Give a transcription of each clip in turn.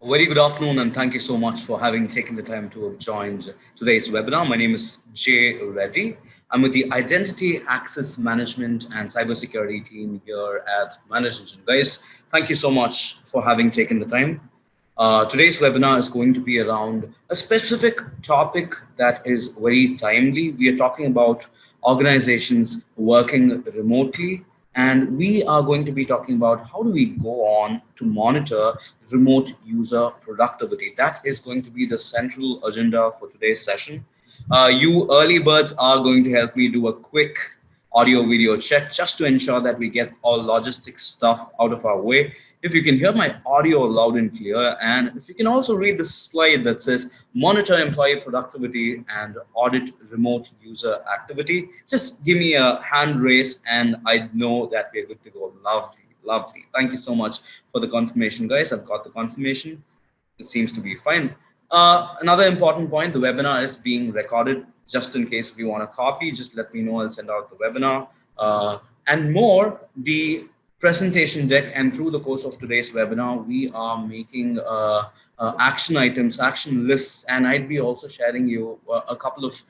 Very good afternoon, and thank you so much for having taken the time to have joined today's webinar. My name is JayReddy. I'm with the Identity Access Management and Cybersecurity team here at ManageEngine. Guys, thank you so much for having taken the time. Today's webinar is going to be around a specific topic that is very timely. We are talking about organizations working remotely, and we are going to be talking about how do we go on to monitor remote user productivity. That is going to be the central agenda for today's session. You early birds are going to help me do a quick audio video check just to ensure that we get all logistics stuff out of our way. If you can hear my audio loud and clear, and if you can also read the slide that says monitor employee productivity and audit remote user activity, just give me a hand raise and I know that we're good to go. Lovely, lovely. Thank you so much for the confirmation, guys. I've got the confirmation. It seems to be fine. Another important point, the webinar is being recorded. Just in case if you want a copy, just let me know. I'll send out the webinar. And more, the presentation deck, and through the course of today's webinar, we are making action items, action lists, and I'd be also sharing you a couple of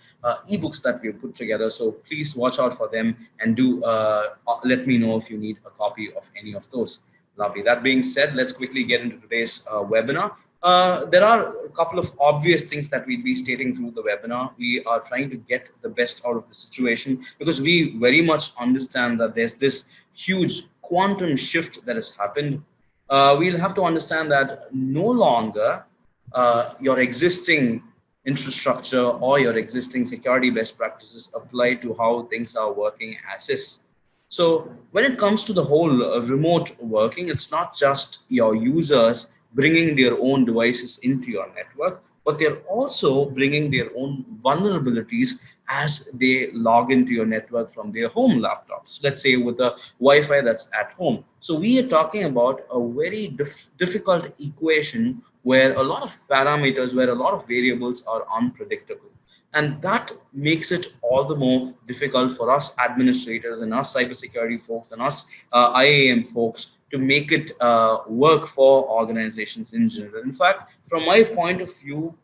ebooks that we've put together. So please watch out for them and do let me know if you need a copy of any of those. Lovely. That being said, let's quickly get into today's webinar. There are a couple of obvious things that we'll be stating through the webinar. We are trying to get the best out of the situation because we very much understand that there's this huge quantum shift that has happened. We'll have to understand that no longer your existing infrastructure or your existing security best practices apply to how things are working as is. So when it comes to the whole remote working, it's not just your users bringing their own devices into your network, but they're also bringing their own vulnerabilities as they log into your network from their home laptops, let's say with the Wi-Fi that's at home. So we are talking about a very difficult equation where a lot of parameters, where a lot of variables are unpredictable. And that makes it all the more difficult for us administrators and us cybersecurity folks and us IAM folks to make it work for organizations in general. In fact, from my point of view,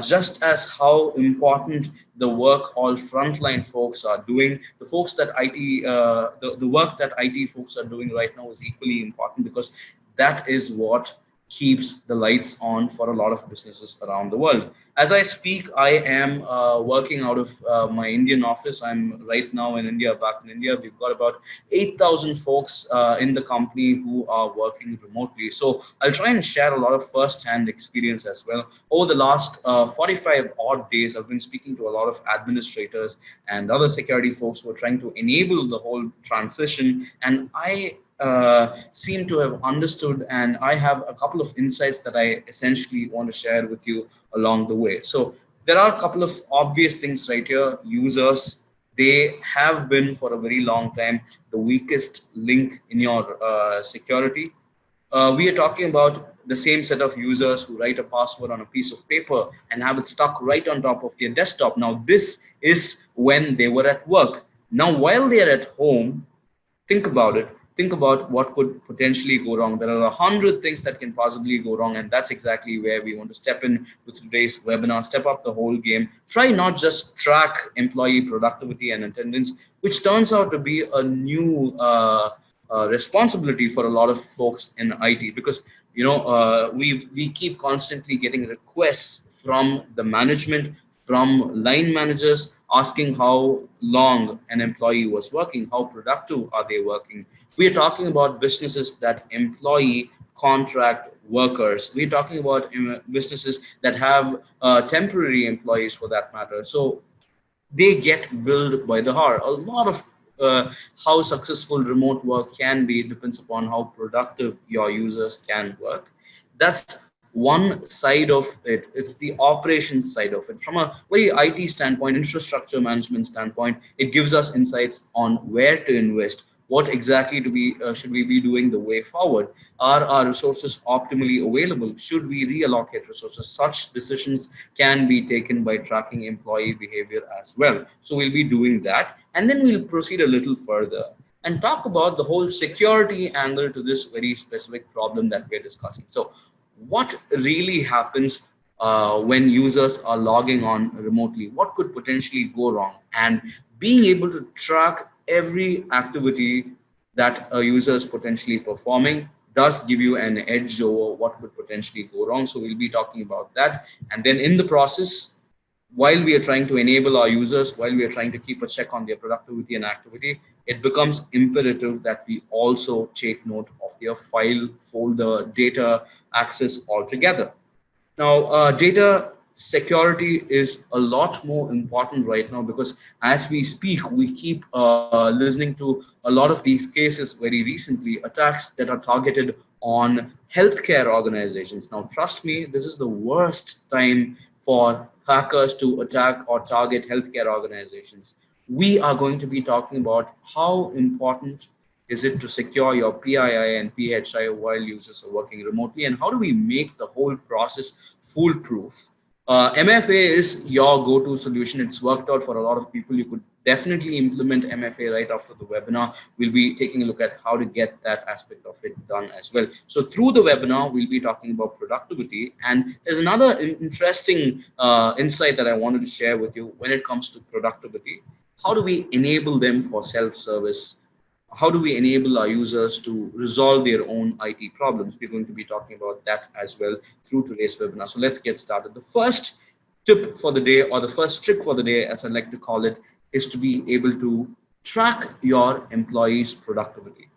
just as how important the work all frontline folks are doing, the folks that the work that IT folks are doing right now is equally important because that is what keeps the lights on for a lot of businesses around the world. As I speak, I am working out of my Indian office. I'm right now in India, back in India. We've got about 8,000 folks in the company who are working remotely. So I'll try and share a lot of first-hand experience as well. Over the last 45 odd days, I've been speaking to a lot of administrators and other security folks who are trying to enable the whole transition. And I seem to have understood, and I have a couple of insights that I essentially want to share with you along the way. So there are a couple of obvious things right here. Users, they have been for a very long time the weakest link in your security. We are talking about the same set of users who write a password on a piece of paper and have it stuck right on top of their desktop. Now, this is when they were at work. Now, while they are at home, think about it. Think about what could potentially go wrong. There are 100 things that can possibly go wrong, and that's exactly where we want to step in with today's webinar, step up the whole game. Try not just track employee productivity and attendance, which turns out to be a new responsibility for a lot of folks in IT, because we keep constantly getting requests from the management, from line managers, asking how long an employee was working, how productive are they working. We are talking about businesses that employ contract workers. We're talking about businesses that have temporary employees for that matter. So they get billed by the hour. A lot of how successful remote work can be depends upon how productive your users can work. That's one side of it. It's the operations side of it. From a very IT standpoint, infrastructure management standpoint, it gives us insights on where to invest. What exactly should we be doing the way forward? Are our resources optimally available? Should we reallocate resources? Such decisions can be taken by tracking employee behavior as well. So we'll be doing that. And then we'll proceed a little further and talk about the whole security angle to this very specific problem that we're discussing. So what really happens when users are logging on remotely, what could potentially go wrong, and being able to track every activity that a user is potentially performing does give you an edge over what could potentially go wrong. So we'll be talking about that. And then in the process, while we are trying to enable our users, while we are trying to keep a check on their productivity and activity, it becomes imperative that we also take note of their file, folder, data access altogether. Now, data security is a lot more important right now, because as we speak, we keep listening to a lot of these cases very recently, attacks that are targeted on healthcare organizations. Now, trust me, this is the worst time for hackers to attack or target healthcare organizations. We are going to be talking about how important is it to secure your PII and PHI while users are working remotely, and how do we make the whole process foolproof? MFA is your go-to solution. It's worked out for a lot of people. You could definitely implement MFA right after the webinar. We'll be taking a look at how to get that aspect of it done as well. So through the webinar, we'll be talking about productivity. And there's another interesting insight that I wanted to share with you when it comes to productivity. How do we enable them for self-service? How do we enable our users to resolve their own IT problems? We're going to be talking about that as well through today's webinar. So let's get started. The first tip for the day, or the first trick for the day, as I like to call it, is to be able to track your employees' productivity.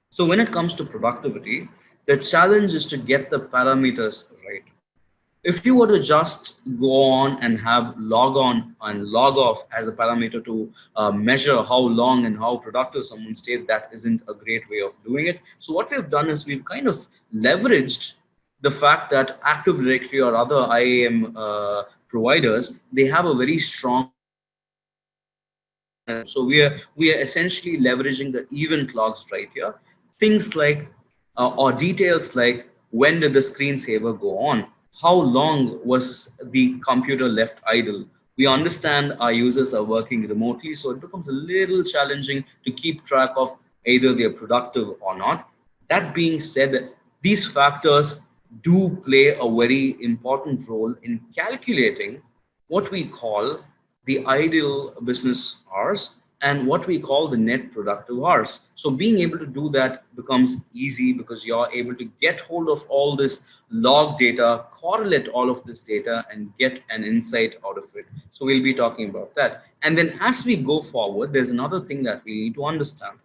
So when it comes to productivity, the challenge is to get the parameters right. If you were to just go on and have log on and log off as a parameter to measure how long and how productive someone stayed, that isn't a great way of doing it. So what we've done is we've kind of leveraged the fact that Active Directory or other IAM providers, they have a very strong analytics. So we are essentially leveraging the event logs right here. Things like or details like, when did the screensaver go on? How long was the computer left idle? We understand our users are working remotely, so it becomes a little challenging to keep track of either they're productive or not. That being said, these factors do play a very important role in calculating what we call the ideal business hours and what we call the net productive hours. So being able to do that becomes easy, because you're able to get hold of all this log data, correlate all of this data, and get an insight out of it. So we'll be talking about that. And then as we go forward, there's another thing that we need to understand.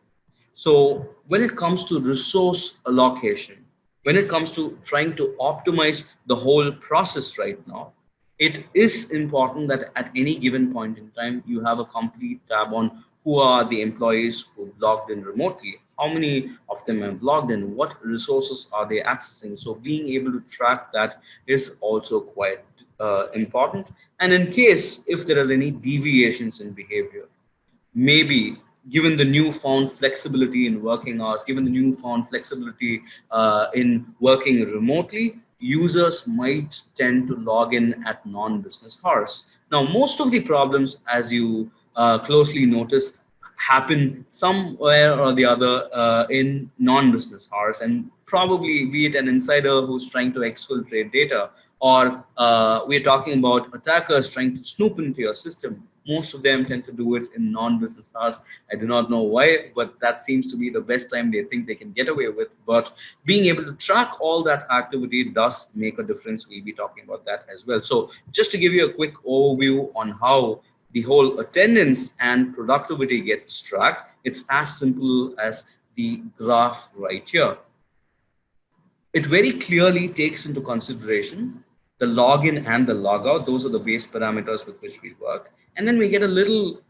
So when it comes to resource allocation, when it comes to trying to optimize the whole process right now, it is important that at any given point in time, you have a complete tab on who are the employees who logged in remotely, how many of them have logged in, what resources are they accessing. So being able to track that is also quite important. And in case if there are any deviations in behavior, maybe given the newfound flexibility in working hours, given the newfound flexibility in working remotely, users might tend to log in at non-business hours. Now, most of the problems, as you closely notice, happen somewhere or the other in non-business hours, and probably be it an insider who's trying to exfiltrate data, or we're talking about attackers trying to snoop into your system. Most of them tend to do it in non-business hours. I do not know why, but that seems to be the best time they think they can get away with. But being able to track all that activity does make a difference. We'll be talking about that as well. So just to give you a quick overview on how the whole attendance and productivity gets tracked, it's as simple as the graph right here. It very clearly takes into consideration the login and the logout. Those are the base parameters with which we work. And then we get a little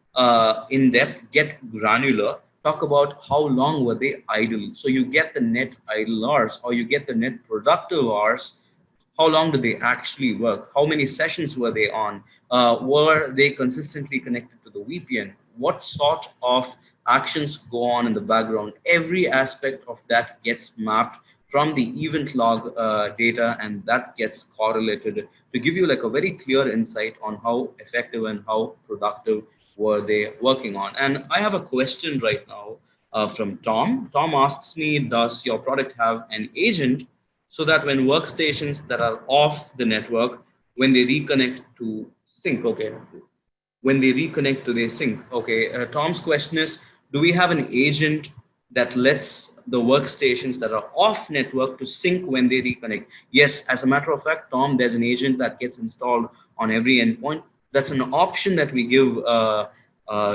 in depth, get granular, talk about how long were they idle. So you get the net idle hours, or you get the net productive hours. How long did they actually work? How many sessions were they on? Were they consistently connected to the VPN? What sort of actions go on in the background? Every aspect of that gets mapped from the event log data, and that gets correlated to give you like a very clear insight on how effective and how productive were they working on. And I have a question right now from Tom. Tom asks me, does your product have an agent so that when workstations that are off the network, when they reconnect to sync, okay, when they reconnect to their sync. Okay, Tom's question is, do we have an agent that lets the workstations that are off network to sync when they reconnect? Yes, as a matter of fact, Tom, there's an agent that gets installed on every endpoint. That's an option that we give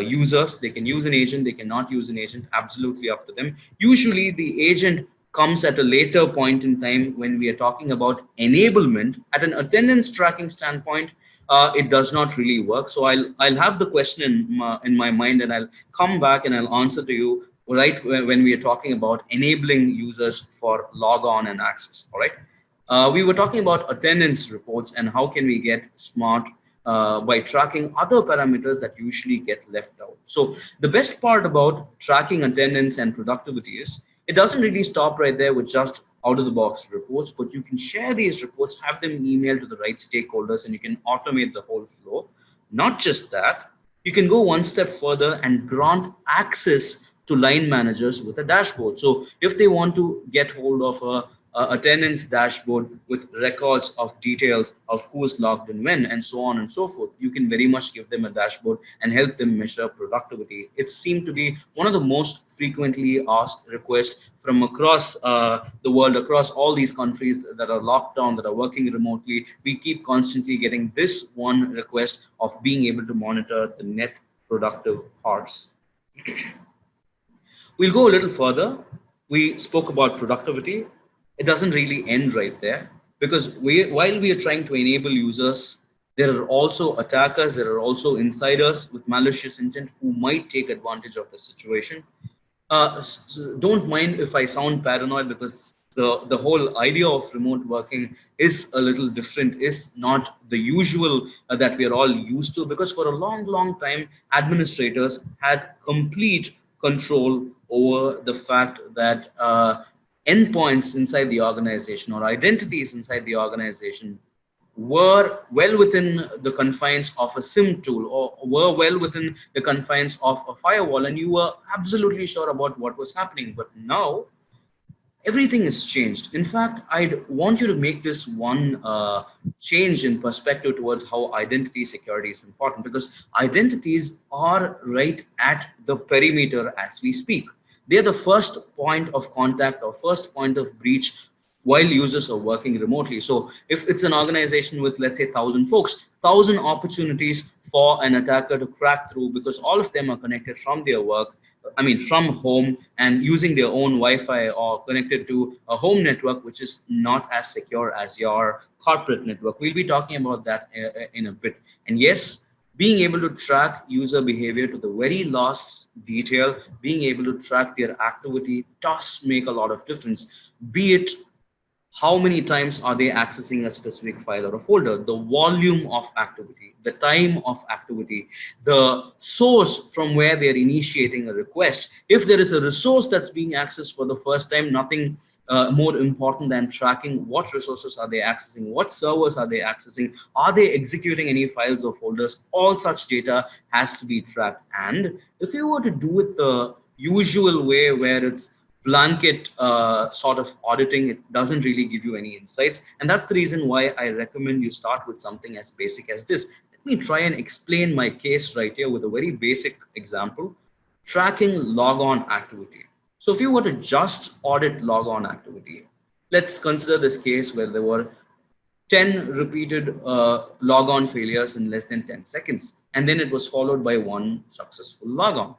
users. They can use an agent, they cannot use an agent, absolutely up to them. Usually the agent comes at a later point in time when we are talking about enablement. At an attendance tracking standpoint, it does not really work. So I'll have the question in my mind, and I'll come back and I'll answer to you right when we are talking about enabling users for log on and access. All right. We were talking about attendance reports and how can we get smart by tracking other parameters that usually get left out. So the best part about tracking attendance and productivity is it doesn't really stop right there with just out of the box reports, but you can share these reports, have them emailed to the right stakeholders, and you can automate the whole flow. Not just that, you can go one step further and grant access to line managers with a dashboard. So if they want to get hold of a attendance dashboard with records of details of who's logged in when and so on and so forth, you can very much give them a dashboard and help them measure productivity. It seemed to be one of the most frequently asked requests from across the world, across all these countries that are locked down, that are working remotely. We keep constantly getting this one request of being able to monitor the net productive hours. We'll go a little further. We spoke about productivity. It doesn't really end right there, because while we are trying to enable users, there are also attackers, there are also insiders with malicious intent who might take advantage of the situation. Don't mind if I sound paranoid, because the whole idea of remote working is a little different, is not the usual that we are all used to, because for a long time administrators had complete control over the fact that endpoints inside the organization or identities inside the organization were well within the confines of a SIM tool, or were well within the confines of a firewall, and you were absolutely sure about what was happening. But now everything has changed. In fact, I'd want you to make this one change in perspective towards how identity security is important, because identities are right at the perimeter as we speak. They're the first point of contact or first point of breach while users are working remotely. So if it's an organization with, let's say, 1,000 folks, 1,000 opportunities for an attacker to crack through, because all of them are connected from their work, I mean, from home, and using their own Wi-Fi or connected to a home network, which is not as secure as your corporate network. We'll be talking about that in a bit. And yes, being able to track user behavior to the very last detail, being able to track their activity does make a lot of difference. Be it how many times are they accessing a specific file or a folder, the volume of activity, the time of activity, the source from where they're initiating a request. If there is a resource that's being accessed for the first time, nothing more important than tracking what resources are they accessing, what servers are they accessing, are they executing any files or folders. All such data has to be tracked. And if you were to do it the usual way, where it's blanket sort of auditing, it doesn't really give you any insights. And that's the reason why I recommend you start with something as basic as this. Let me try and explain my case right here with a very basic example: tracking logon activity. So if you were to just audit logon activity, let's consider this case where there were 10 repeated logon failures in less than 10 seconds. And then it was followed by one successful logon.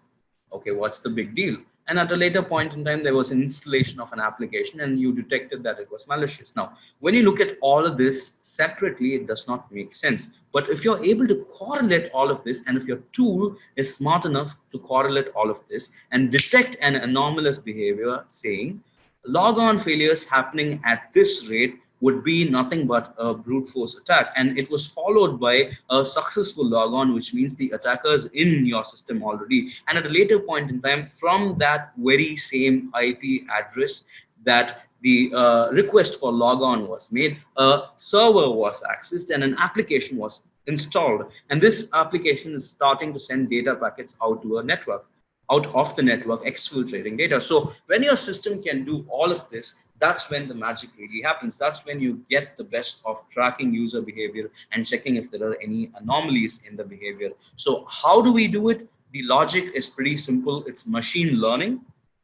Okay, what's the big deal? And at a later point in time, there was an installation of an application and you detected that it was malicious. Now, when you look at all of this separately, it does not make sense. But if you're able to correlate all of this, and if your tool is smart enough to correlate all of this and detect an anomalous behavior saying, logon failures happening at this rate would be nothing but a brute force attack, and it was followed by a successful logon, which means the attackers in your system already. And at a later point in time, from that very same IP address that the request for logon was made, a server was accessed and an application was installed, and this application is starting to send data packets out to a network, out of the network, exfiltrating data. So when your system can do all of this, that's when the magic really happens. That's when you get the best of tracking user behavior and checking if there are any anomalies in the behavior. So how do we do it? The logic is pretty simple. It's machine learning.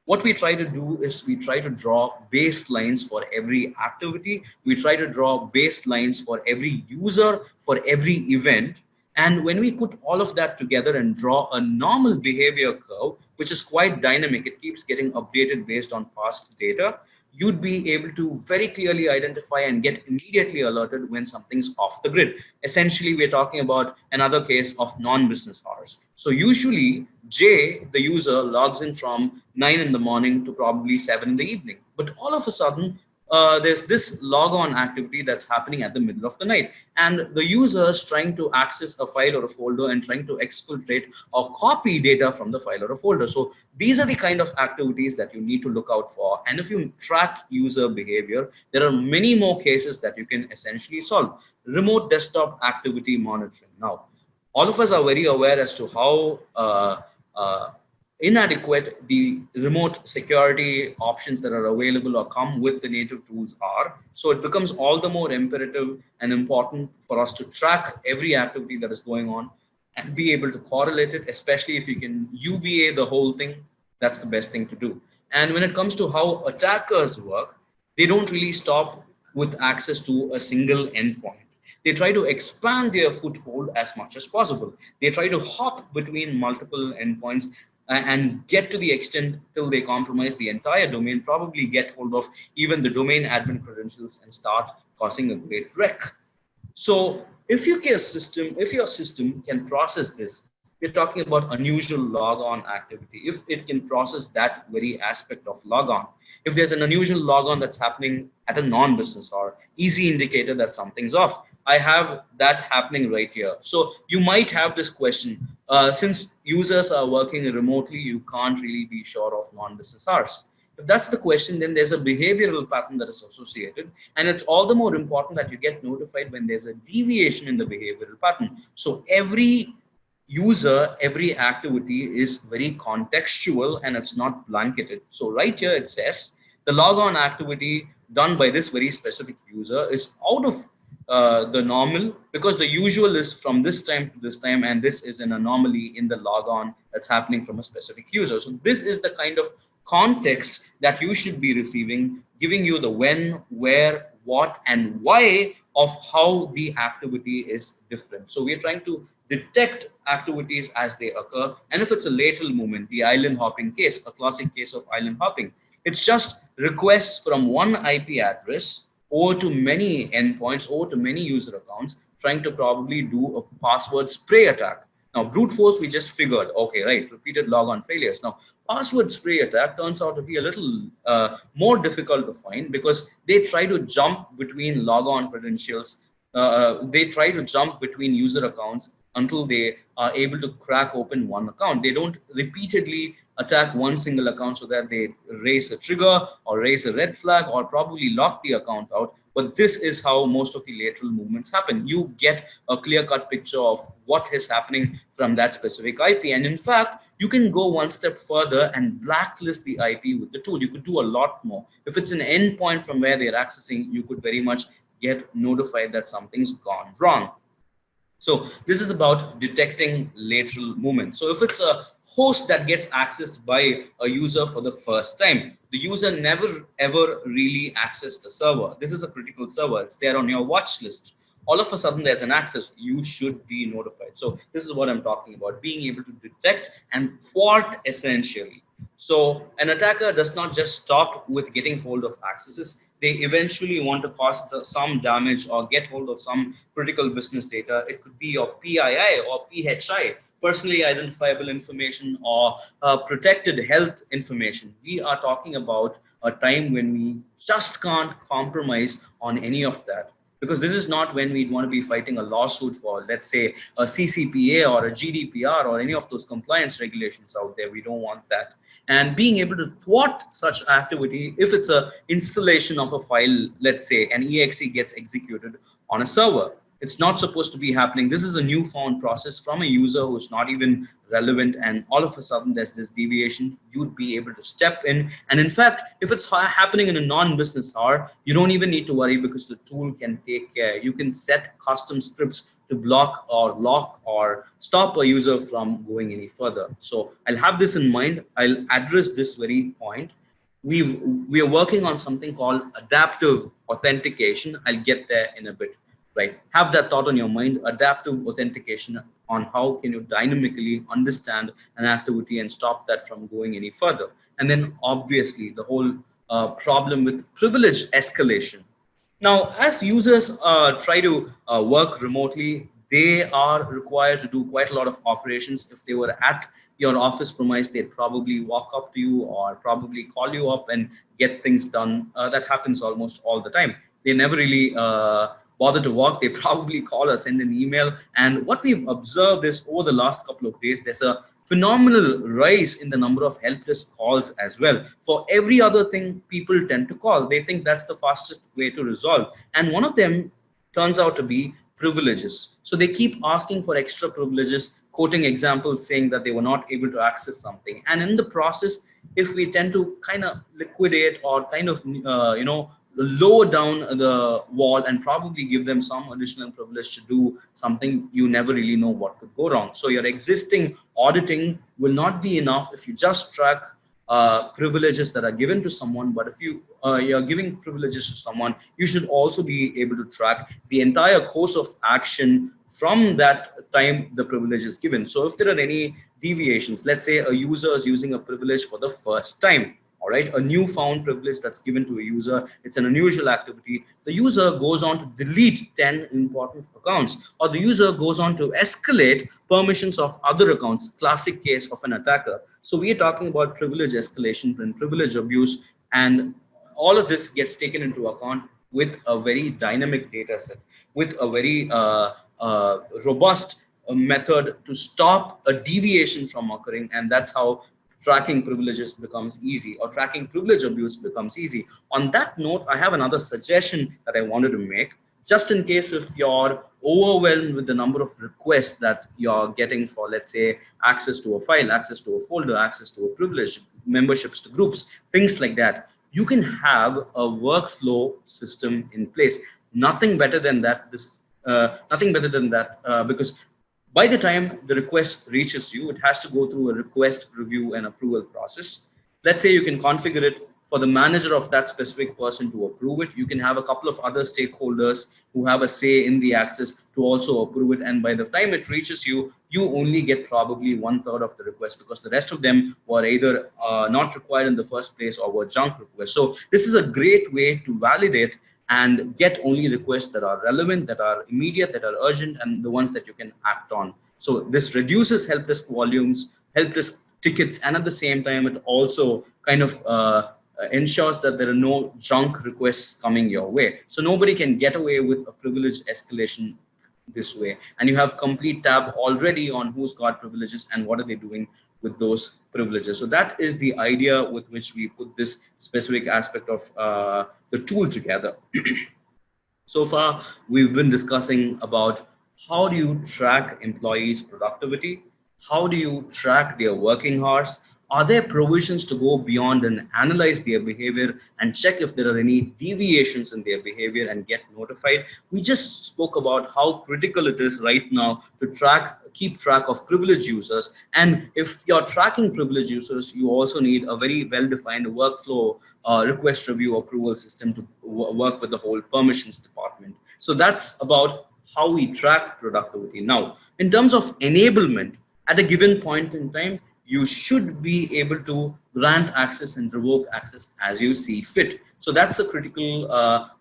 What we try to do is we try to draw baselines for every activity. We try to draw baselines for every user, for every event. And when we put all of that together and draw a normal behavior curve, which is quite dynamic, it keeps getting updated based on past data, you'd be able to very clearly identify and get immediately alerted when something's off the grid. Essentially, we're talking about another case of non-business hours. So usually Jay, the user, logs in from 9 in the morning to probably 7 in the evening. But all of a sudden, there's this logon activity that's happening at the middle of the night. And the user's trying to access a file or a folder and trying to exfiltrate or copy data from the file or a folder. So these are the kind of activities that you need to look out for. And if you track user behavior, there are many more cases that you can essentially solve. Remote desktop activity monitoring. Now, all of us are very aware as to how uh, inadequate the remote security options that are available or come with the native tools are. So it becomes all the more imperative and important for us to track every activity that is going on and be able to correlate it, especially if you can UBA the whole thing. That's the best thing to do. And when it comes to how attackers work, they don't really stop with access to a single endpoint. They try to expand their foothold as much as possible. They try to hop between multiple endpoints and get to the extent till they compromise the entire domain, probably get hold of even the domain admin credentials and start causing a great wreck. So if your system can process this, we're talking about unusual logon activity. If it can process that very aspect of logon, if there's an unusual logon that's happening at a non-business hour, easy indicator that something's off. I have that happening right here. So you might have this question. Since users are working remotely, you can't really be sure of non-business hours. If that's the question, then there's a behavioral pattern that is associated. And it's all the more important that you get notified when there's a deviation in the behavioral pattern. So every user, every activity is very contextual and it's not blanketed. So right here it says the logon activity done by this very specific user is out of the normal because the usual is from this time to this time, and this is an anomaly in the logon that's happening from a specific user. So this is the kind of context that you should be receiving, giving you the when, where, what, and why of how the activity is different. So we're trying to detect activities as they occur. And if it's a lateral movement, the island hopping case, a classic case of island hopping, it's just requests from one IP address over to many endpoints, over to many user accounts, trying to probably do a password spray attack. Now, brute force, we just figured, okay, right, repeated logon failures. Now, password spray attack turns out to be a little more difficult to find because they try to jump between logon credentials. They try to jump between user accounts until they are able to crack open one account. They don't repeatedly attack one single account so that they raise a trigger or raise a red flag or probably lock the account out. But this is how most of the lateral movements happen. You get a clear-cut picture of what is happening from that specific IP. And in fact, you can go one step further and blacklist the IP with the tool. You could do a lot more. If it's an endpoint from where they're accessing, you could very much get notified that something's gone wrong. So this is about detecting lateral movement. So if it's a host that gets accessed by a user for the first time, the user never ever really accessed a server. This is a critical server. It's there on your watch list. All of a sudden there's an access, you should be notified. So this is what I'm talking about, being able to detect and thwart essentially. So an attacker does not just stop with getting hold of accesses. They eventually want to cause some damage or get hold of some critical business data. It could be your PII or PHI, personally identifiable information, or protected health information. We are talking about a time when we just can't compromise on any of that. Because this is not when we'd want to be fighting a lawsuit for, let's say, a CCPA or a GDPR or any of those compliance regulations out there. We don't want that. And being able to thwart such activity, if it's a installation of a file, let's say an exe gets executed on a server, It's not supposed to be happening. This is a newfound process from a user who's not even relevant, and all of a sudden there's this deviation. You'd be able to step in, and in fact, if it's happening in a non-business hour, you don't even need to worry, because the tool can take care. You can set custom scripts to block or lock or stop a user from going any further. So I'll have this in mind. I'll address this very point. We are working on something called adaptive authentication. I'll get there in a bit, right? Have that thought on your mind. Adaptive authentication, on how can you dynamically understand an activity and stop that from going any further. And then obviously the whole problem with privilege escalation. Now, as users try to work remotely, they are required to do quite a lot of operations. If they were at your office premise, they'd probably walk up to you or probably call you up and get things done. That happens almost all the time. They never really bother to walk. They probably call or send an email. And what we've observed is, over the last couple of days, there's a phenomenal rise in the number of help desk calls as well. For every other thing, people tend to call. They think that's the fastest way to resolve. And one of them turns out to be privileges. So they keep asking for extra privileges, quoting examples saying that they were not able to access something. And in the process, if we tend to kind of liquidate or kind of, lower down the wall and probably give them some additional privilege to do something, you never really know what could go wrong. So your existing auditing will not be enough if you just track privileges that are given to someone. But if you're giving privileges to someone, you should also be able to track the entire course of action from that time the privilege is given. So if there are any deviations, let's say a user is using a privilege for the first time, all right, a newfound privilege that's given to a user, it's an unusual activity. The user goes on to delete 10 important accounts, or the user goes on to escalate permissions of other accounts, classic case of an attacker. So we are talking about privilege escalation and privilege abuse, and all of this gets taken into account with a very dynamic data set, with a very robust method to stop a deviation from occurring. And that's how tracking privileges becomes easy, or tracking privilege abuse becomes easy. On that note, I have another suggestion that I wanted to make, just in case if you're overwhelmed with the number of requests that you're getting for, let's say, access to a file, access to a folder, access to a privilege, memberships to groups, things like that. You can have a workflow system in place. Nothing better than that. Because by the time the request reaches you, it has to go through a request, review, and approval process. Let's say you can configure it for the manager of that specific person to approve it. You can have a couple of other stakeholders who have a say in the access to also approve it. And by the time it reaches you, you only get probably 1/3 of the request, because the rest of them were either not required in the first place or were junk requests. So this is a great way to validate and get only requests that are relevant, that are immediate, that are urgent, and the ones that you can act on. So this reduces help desk volumes, help desk tickets, and at the same time, it also kind of ensures that there are no junk requests coming your way. So nobody can get away with a privilege escalation this way. And you have complete tab already on who's got privileges and what are they doing with those privileges. So that is the idea with which we put this specific aspect of the tool together. So far, we've been discussing about how do you track employees' productivity? How do you track their working hours? Are there provisions to go beyond and analyze their behavior and check if there are any deviations in their behavior and get notified? We just spoke about how critical it is right now to keep track of privileged users. And if you're tracking privileged users, you also need a very well-defined workflow request review approval system to work with the whole permissions department. So that's about how we track productivity. Now, in terms of enablement, at a given point in time, you should be able to grant access and revoke access as you see fit. So that's a critical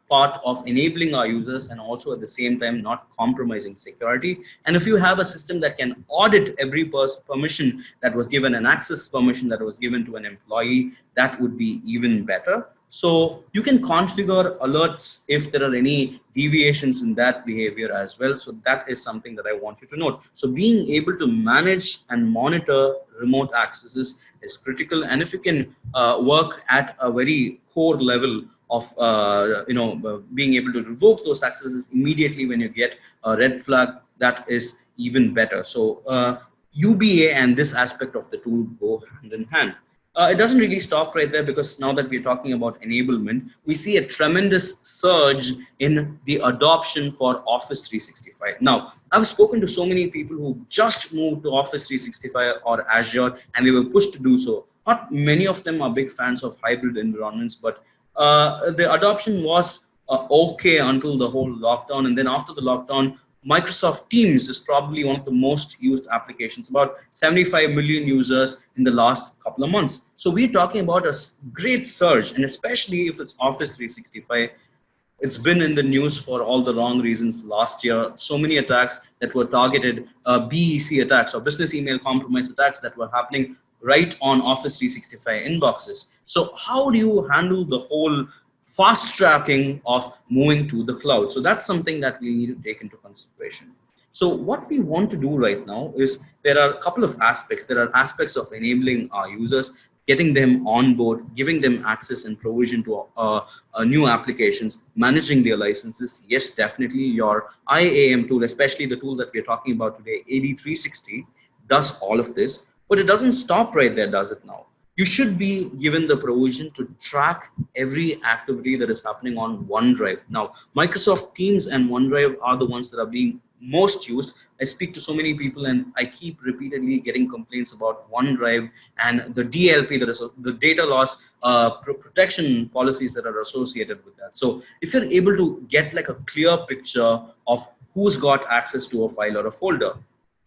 part of enabling our users, and also at the same time not compromising security. And if you have a system that can audit every permission that was given, an access permission that was given to an employee, that would be even better. So you can configure alerts if there are any deviations in that behavior as well. So that is something that I want you to note. So being able to manage and monitor remote accesses is critical. And if you can work at a very core level being able to revoke those accesses immediately when you get a red flag, that is even better. So UBA and this aspect of the tool go hand in hand. It doesn't really stop right there, because now that we're talking about enablement, we see a tremendous surge in the adoption for Office 365. Now, I've spoken to so many people who just moved to Office 365 or Azure, and they were pushed to do so. Not many of them are big fans of hybrid environments, but the adoption was okay until the whole lockdown. And then after the lockdown, Microsoft Teams is probably one of the most used applications, about 75 million users in the last couple of months. So we're talking about a great surge, and especially if it's Office 365, it's been in the news for all the wrong reasons last year. So many attacks that were targeted, BEC attacks or business email compromise attacks that were happening right on Office 365 inboxes. So how do you handle the whole fast tracking of moving to the cloud? So that's something that we need to take into consideration. So what we want to do right now is, there are a couple of aspects. There are aspects of enabling our users, getting them on board, giving them access and provision to new applications, managing their licenses. Yes, definitely your IAM tool, especially the tool that we're talking about today, AD360, does all of this, but it doesn't stop right there, does it now? You should be given the provision to track every activity that is happening on OneDrive. Now, Microsoft Teams and OneDrive are the ones that are being most used. I speak to so many people, and I keep repeatedly getting complaints about OneDrive and the DLP, that is the data loss protection policies that are associated with that. So if you're able to get like a clear picture of who's got access to a file or a folder,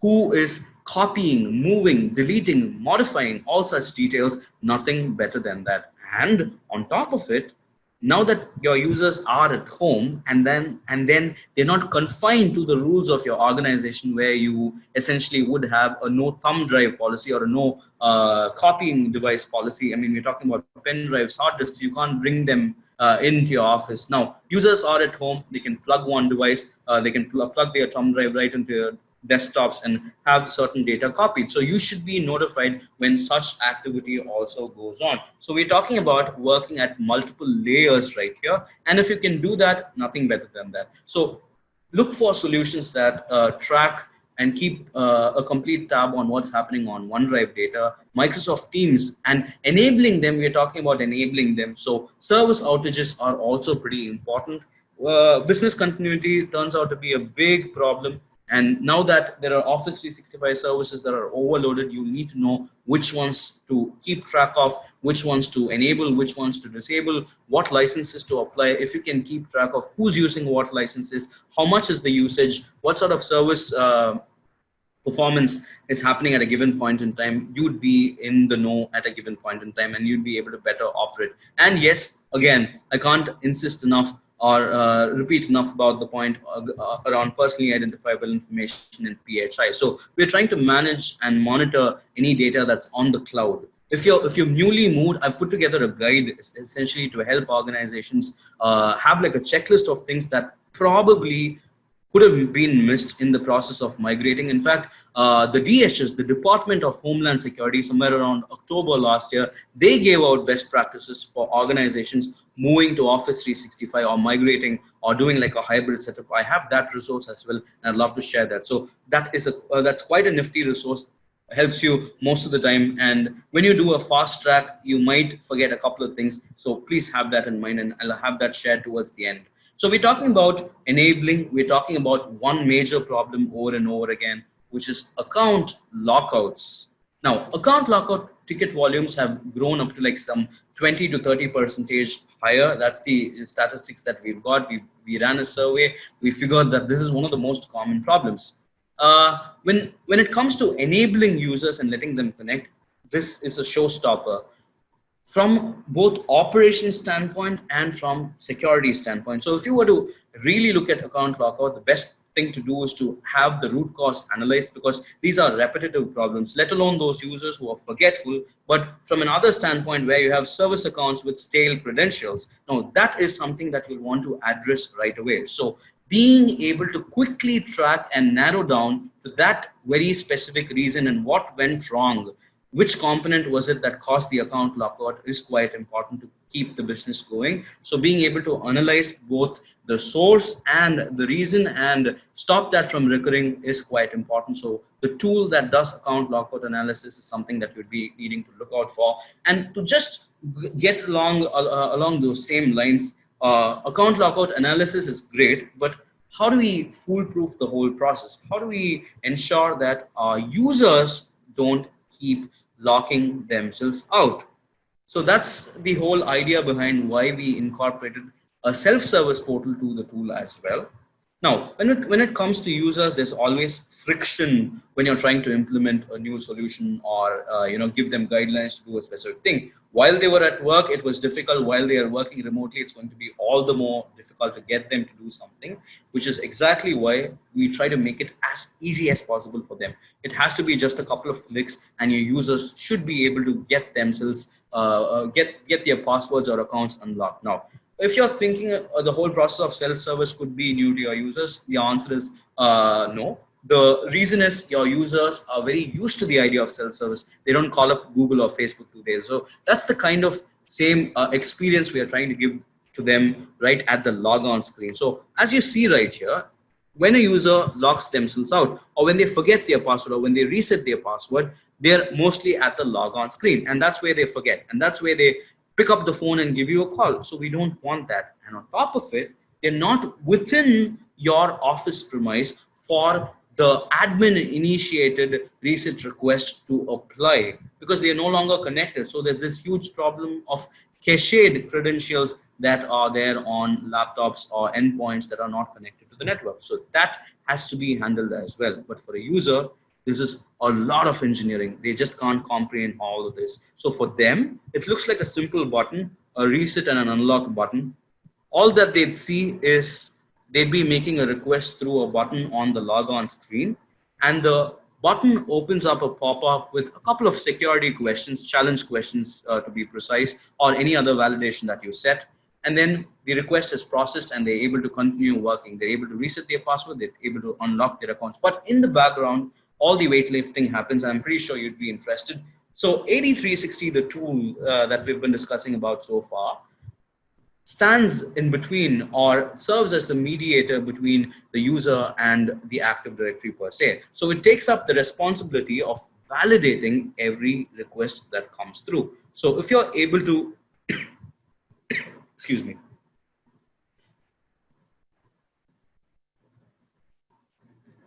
who is copying, moving, deleting, modifying, all such details, nothing better than that. And on top of it, now that your users are at home, and then they're not confined to the rules of your organization, where you essentially would have a no thumb drive policy or a no copying device policy. I mean, we're talking about pen drives, hard disks. You can't bring them into your office. Now, users are at home. They can plug one device. They can plug their thumb drive right into your desktops and have certain data copied. So you should be notified when such activity also goes on. So we're talking about working at multiple layers right here. And if you can do that, nothing better than that. So look for solutions that track and keep a complete tab on what's happening on OneDrive data, Microsoft Teams, and enabling them. We're talking about enabling them. So service outages are also pretty important. Business continuity turns out to be a big problem. And now that there are Office 365 services that are overloaded, you need to know which ones to keep track of, which ones to enable, which ones to disable, what licenses to apply. If you can keep track of who's using what licenses, how much is the usage, what sort of service performance is happening at a given point in time, you'd be in the know at a given point in time, and you'd be able to better operate. And yes, again, I can't insist enough or repeat enough about the point around personally identifiable information in PHI. So we're trying to manage and monitor any data that's on the cloud. If you're newly moved, I've put together a guide essentially to help organizations have like a checklist of things that probably could have been missed in the process of migrating. In fact, the DHS, the Department of Homeland Security, somewhere around October last year, they gave out best practices for organizations moving to Office 365 or migrating or doing like a hybrid setup. I have that resource as well, and I'd love to share that. So that is that's quite a nifty resource. Helps you most of the time, and when you do a fast track, you might forget a couple of things. So please have that in mind, and I'll have that shared towards the end. So we're talking about enabling. We're talking about one major problem over and over again, which is account lockouts. Now, account lockout ticket volumes have grown up to like some 20 to 30% higher. That's the statistics that we've got. We ran a survey. We figured that this is one of the most common problems. When it comes to enabling users and letting them connect, this is a showstopper from both operations standpoint and from security standpoint. So if you were to really look at account lockout, the best thing to do is to have the root cause analyzed, because these are repetitive problems, let alone those users who are forgetful. But from another standpoint, where you have service accounts with stale credentials, now that is something that you'll want to address right away. So being able to quickly track and narrow down to that very specific reason and what went wrong, which component was it that caused the account lockout, is quite important to keep the business going. So being able to analyze both the source and the reason and stop that from recurring is quite important. So the tool that does account lockout analysis is something that you'd be needing to look out for. And to just get along those same lines, account lockout analysis is great, but how do we foolproof the whole process? How do we ensure that our users don't keep locking themselves out? So that's the whole idea behind why we incorporated a self-service portal to the tool as well. Now, when it comes to users, there's always friction when you're trying to implement a new solution or give them guidelines to do a specific thing. While they were at work, it was difficult. While they are working remotely, it's going to be all the more difficult to get them to do something, which is exactly why we try to make it as easy as possible for them. It has to be just a couple of clicks, and your users should be able to get themselves get their passwords or accounts unlocked. Now, if you're thinking the whole process of self-service could be new to your users, the answer is no. The reason is your users are very used to the idea of self-service. They don't call up Google or Facebook today. So that's the kind of same experience we are trying to give to them right at the logon screen. So as you see right here, when a user locks themselves out, or when they forget their password, or when they reset their password, they're mostly at the logon screen, and that's where they forget, and that's where they pick up the phone and give you a call. So we don't want that. And on top of it, they're not within your office premise for the admin initiated reset request to apply, because they are no longer connected. So there's this huge problem of cached credentials that are there on laptops or endpoints that are not connected to the network. So that has to be handled as well. But for a user, this is a lot of engineering. They just can't comprehend all of this. So for them, it looks like a simple button, a reset and an unlock button. All that they'd see is they'd be making a request through a button on the logon screen, and the button opens up a pop-up with a couple of security questions, challenge questions to be precise, or any other validation that you set. And then the request is processed and they're able to continue working. They're able to reset their password, they're able to unlock their accounts. But in the background, all the weightlifting happens. I'm pretty sure you'd be interested. So AD360, the tool that we've been discussing about so far, stands in between or serves as the mediator between the user and the Active Directory per se. So it takes up the responsibility of validating every request that comes through. So if you're able to, excuse me.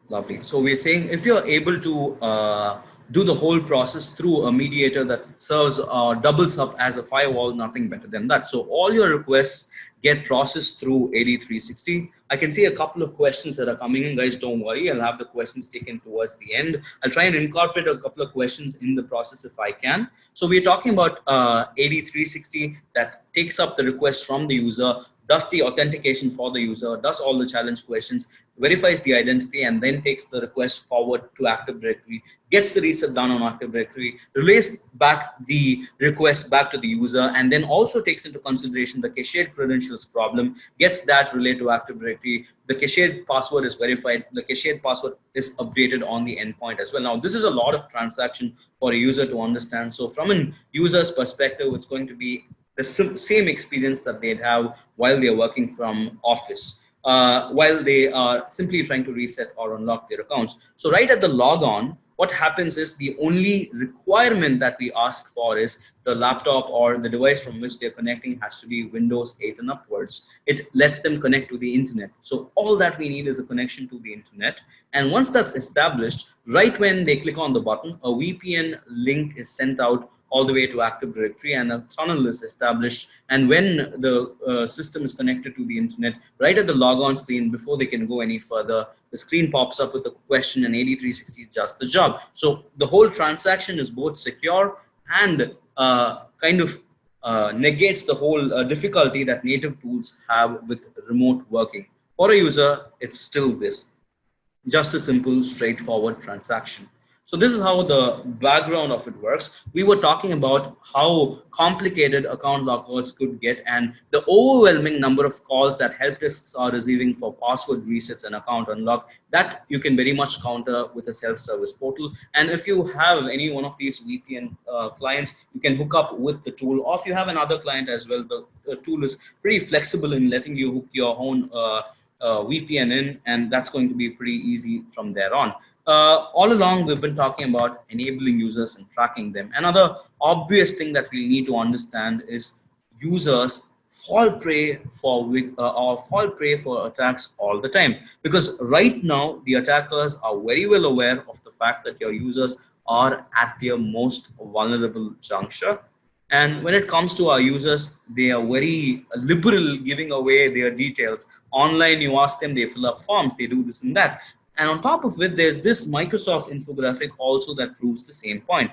Lovely. So we're saying if you're able to do the whole process through a mediator that serves doubles up as a firewall, nothing better than that. So all your requests get processed through AD360. I can see a couple of questions that are coming in, guys. Don't worry, I'll have the questions taken towards the end. I'll try and incorporate a couple of questions in the process if I can. So we're talking about AD360 that takes up the request from the user, does the authentication for the user, does all the challenge questions, verifies the identity, and then takes the request forward to Active Directory, gets the reset done on Active Directory, relays back the request back to the user, and then also takes into consideration the cached credentials problem, gets that relayed to Active Directory, the cached password is verified, the cached password is updated on the endpoint as well. Now, this is a lot of transaction for a user to understand. So from a user's perspective, it's going to be the same experience that they'd have while they're working from office, while they are simply trying to reset or unlock their accounts. So right at the logon, what happens is the only requirement that we ask for is the laptop or the device from which they're connecting has to be Windows 8 and upwards. It lets them connect to the internet. So all that we need is a connection to the internet. And once that's established, right when they click on the button, a VPN link is sent out all the way to Active Directory, and a tunnel is established. And when the system is connected to the internet, right at the logon screen, before they can go any further, the screen pops up with a question, and AD360 does the job. So the whole transaction is both secure and kind of negates the whole difficulty that native tools have with remote working. For a user, it's still this, just a simple, straightforward transaction. So this is how the background of it works. We were talking about how complicated account lockouts could get and the overwhelming number of calls that help desks are receiving for password resets and account unlock that you can very much counter with a self-service portal. And if you have any one of these VPN clients, you can hook up with the tool. Or if you have another client as well, the tool is pretty flexible in letting you hook your own VPN in, and that's going to be pretty easy from there on. All along, we've been talking about enabling users and tracking them. Another obvious thing that we need to understand is users fall prey for attacks all the time, because right now the attackers are very well aware of the fact that your users are at their most vulnerable juncture. And when it comes to our users, they are very liberal giving away their details. Online, you ask them, they fill up forms, they do this and that. And on top of it, there's this Microsoft infographic also that proves the same point.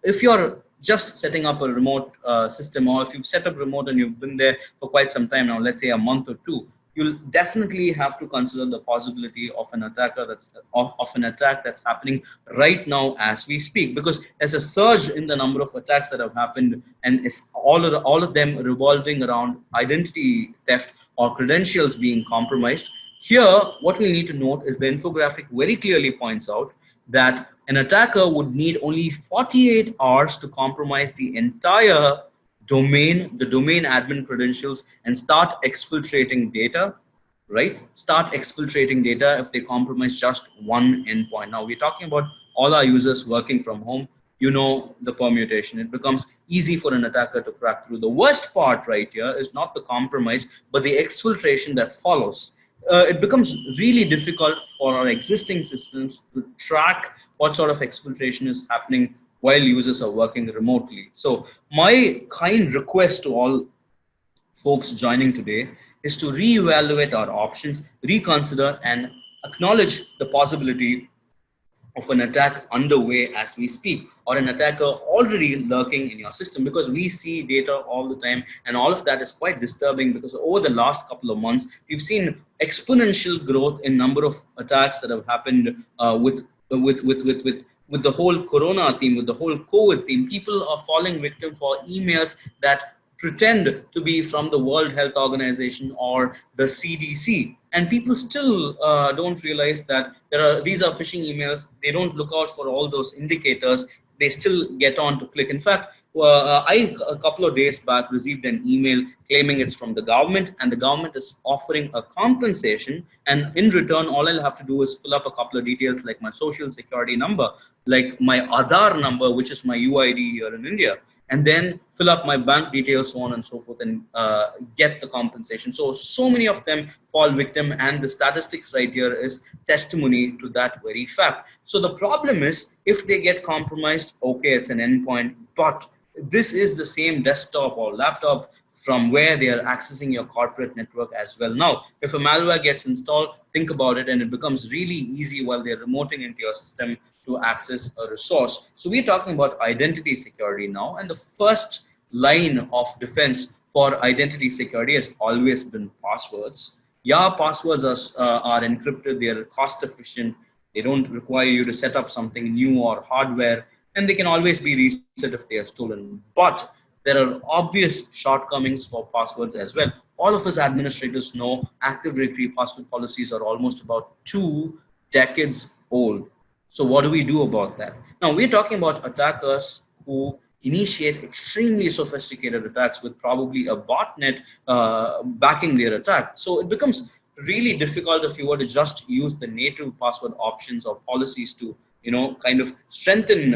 If you're just setting up a remote system, or if you've set up remote and you've been there for quite some time now, let's say a month or two, you'll definitely have to consider the possibility of an attacker of an attack that's happening right now as we speak, because there's a surge in the number of attacks that have happened, and it's all of them revolving around identity theft or credentials being compromised. Here, what we need to note is the infographic very clearly points out that an attacker would need only 48 hours to compromise the entire domain, the domain admin credentials, and start exfiltrating data, right? Start exfiltrating data if they compromise just one endpoint. Now, we're talking about all our users working from home. You know the permutation. It becomes easy for an attacker to crack through. The worst part right here is not the compromise, but the exfiltration that follows. It becomes really difficult for our existing systems to track what sort of exfiltration is happening while users are working remotely. So my kind request to all folks joining today is to reevaluate our options, reconsider, and acknowledge the possibility of an attack underway as we speak, or an attacker already lurking in your system, because we see data all the time, and all of that is quite disturbing, because over the last couple of months we've seen exponential growth in number of attacks that have happened with the whole corona theme, with the whole COVID theme. People are falling victim for emails that pretend to be from the World Health Organization or the CDC, and people still don't realize that these are phishing emails. They don't look out for all those indicators. They still get on to click. In fact, I a couple of days back received an email claiming it's from the government, and the government is offering a compensation. And in return, all I'll have to do is fill up a couple of details like my social security number, like my Aadhaar number, which is my UID here in India, and then fill up my bank details, so on and so forth, and get the compensation. So many of them fall victim, and the statistics right here is testimony to that very fact. So the problem is, if they get compromised, okay, it's an endpoint, but this is the same desktop or laptop from where they are accessing your corporate network as well. Now, if a malware gets installed, think about it, and it becomes really easy while they're remoting into your system to access a resource. So we're talking about identity security now, and the first line of defense for identity security has always been passwords. Yeah, passwords are encrypted, they are cost efficient, they don't require you to set up something new or hardware, and they can always be reset if they are stolen. But there are obvious shortcomings for passwords as well. All of us administrators know Active Directory password policies are almost about 2 decades old. So what do we do about that? Now, we're talking about attackers who initiate extremely sophisticated attacks with probably a botnet backing their attack. So it becomes really difficult if you were to just use the native password options or policies to, kind of strengthen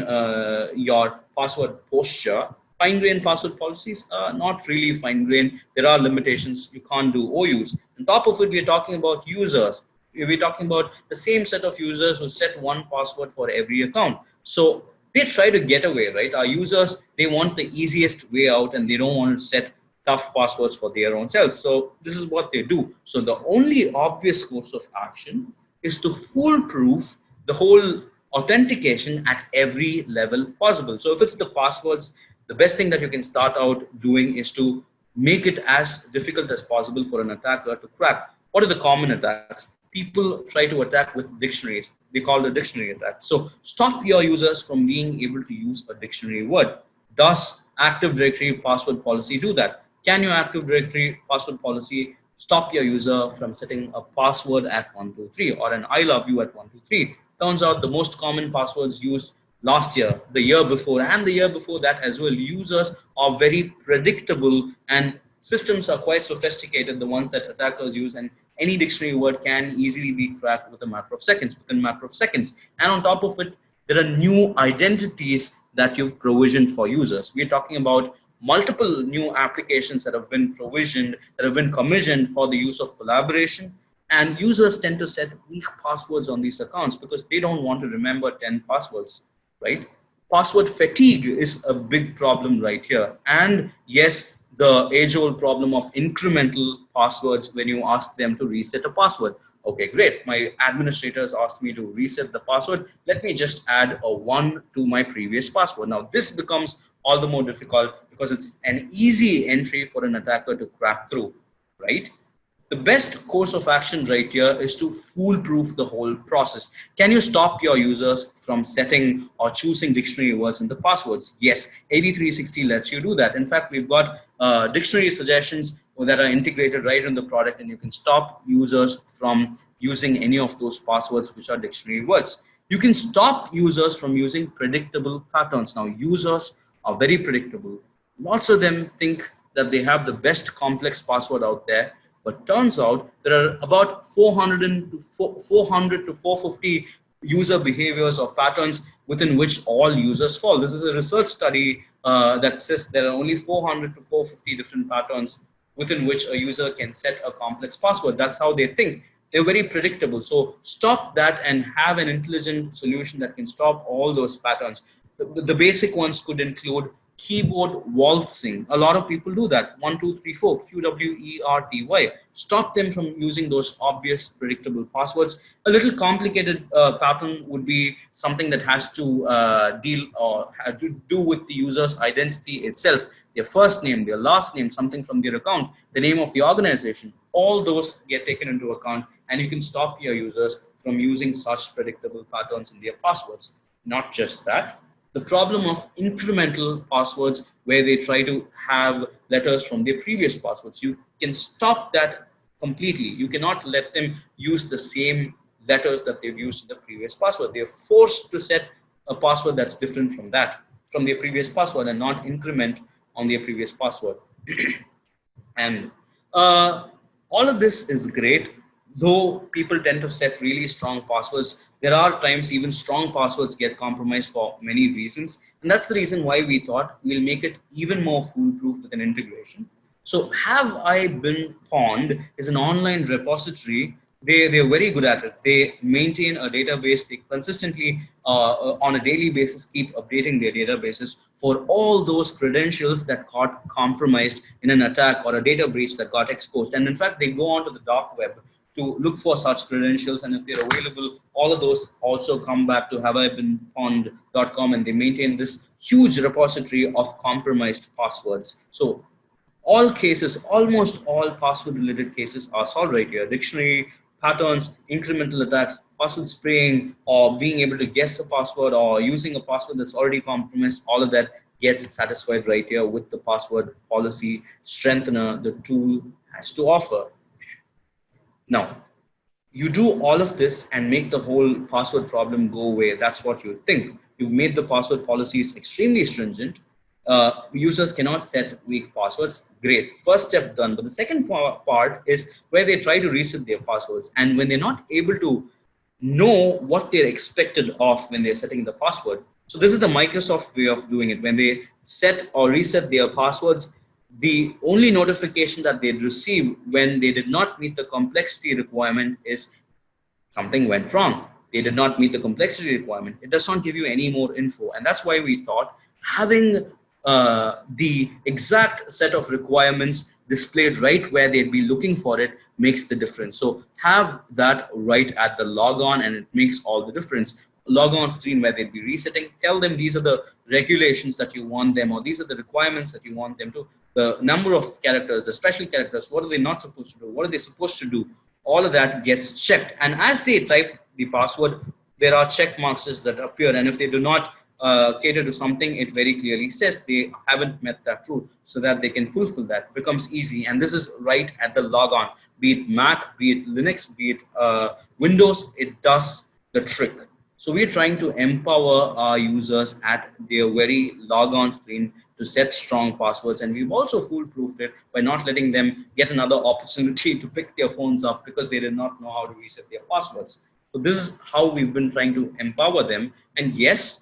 your password posture. Fine-grained password policies are not really fine-grained. There are limitations. You can't do OUs. On top of it, we're talking about users. We're talking about the same set of users who set one password for every account. So they try to get away, right? Our users, they want the easiest way out, and they don't want to set tough passwords for their own selves. So this is what they do. So the only obvious course of action is to foolproof the whole authentication at every level possible. So if it's the passwords, the best thing that you can start out doing is to make it as difficult as possible for an attacker to crack. What are the common attacks? people try to attack with dictionaries. They call the dictionary attack. So stop your users from being able to use a dictionary word. Does Active Directory password policy do that? Can your Active Directory password policy stop your user from setting a password at 123 or an I love you at 123? Turns out the most common passwords used last year, the year before, and the year before that as well, users are very predictable and systems are quite sophisticated, the ones that attackers use, and any dictionary word can easily be cracked with a matter of seconds, within a matter of seconds. And on top of it, there are new identities that you've provisioned for users. We're talking about multiple new applications that have been provisioned, that have been commissioned for the use of collaboration. And users tend to set weak passwords on these accounts because they don't want to remember 10 passwords, right? Password fatigue is a big problem right here. And yes, the age-old problem of incremental passwords when you ask them to reset a password. Okay, great. My administrators asked me to reset the password. Let me just add a 1 to my previous password. Now, this becomes all the more difficult because it's an easy entry for an attacker to crack through, right? The best course of action right here is to foolproof the whole process. Can you stop your users from setting or choosing dictionary words in the passwords? Yes, 8360 lets you do that. In fact, we've got dictionary suggestions that are integrated right in the product, and you can stop users from using any of those passwords which are dictionary words. You can stop users from using predictable patterns. Now, users are very predictable. Lots of them think that they have the best complex password out there, but turns out there are about 400 to 450 user behaviors or patterns within which all users fall. This is a research study that says there are only 400 to 450 different patterns within which a user can set a complex password. That's how they think. They're very predictable. So stop that and have an intelligent solution that can stop all those patterns. The basic ones could include keyboard waltzing. A lot of people do that. 1, 2, 3, 4, QWERTY. Stop them from using those obvious predictable passwords. A little complicated pattern would be something that has to deal or have to do with the user's identity itself. Their first name, their last name, something from their account, the name of the organization. All those get taken into account, and you can stop your users from using such predictable patterns in their passwords. Not just that, the problem of incremental passwords where they try to have letters from their previous passwords. You can stop that completely. You cannot let them use the same letters that they've used in the previous password. They're forced to set a password that's different from that, from their previous password, and not increment on their previous password. And all of this is great, though people tend to set really strong passwords. There are times even strong passwords get compromised for many reasons. And that's the reason why we thought we'll make it even more foolproof with an integration. So Have I Been Pawned is an online repository. They're very good at it. They maintain a database. They consistently, on a daily basis, keep updating their databases for all those credentials that got compromised in an attack or a data breach that got exposed. And in fact, they go onto the dark web to look for such credentials, and if they're available, all of those also come back to haveibeenpawned.com, and they maintain this huge repository of compromised passwords. So all cases, almost all password related cases are solved right here. Dictionary, patterns, incremental attacks, password spraying, or being able to guess a password, or using a password that's already compromised, all of that gets satisfied right here with the password policy strengthener the tool has to offer. Now, you do all of this and make the whole password problem go away. That's what you think. You've made the password policies extremely stringent. Users cannot set weak passwords. Great, first step done. But the second part is where they try to reset their passwords. And when they're not able to know what they're expected of when they're setting the password. So this is the Microsoft way of doing it. When they set or reset their passwords, the only notification that they'd receive when they did not meet the complexity requirement is something went wrong. They did not meet the complexity requirement. It does not give you any more info. And that's why we thought having the exact set of requirements displayed right where they'd be looking for it makes the difference. So have that right at the logon, and it makes all the difference. Logon screen where they'd be resetting, tell them these are the regulations that you want them, or these are the requirements that you want them to, the number of characters, the special characters, what are they not supposed to do, what are they supposed to do, all of that gets checked. And as they type the password, there are check marks that appear. And if they do not cater to something, it very clearly says they haven't met that rule, so that they can fulfill that. It becomes easy. And this is right at the logon, be it Mac, be it Linux, be it Windows, it does the trick. So we're trying to empower our users at their very logon screen to set strong passwords. And we've also foolproofed it by not letting them get another opportunity to pick their phones up because they did not know how to reset their passwords. So this is how we've been trying to empower them. And yes,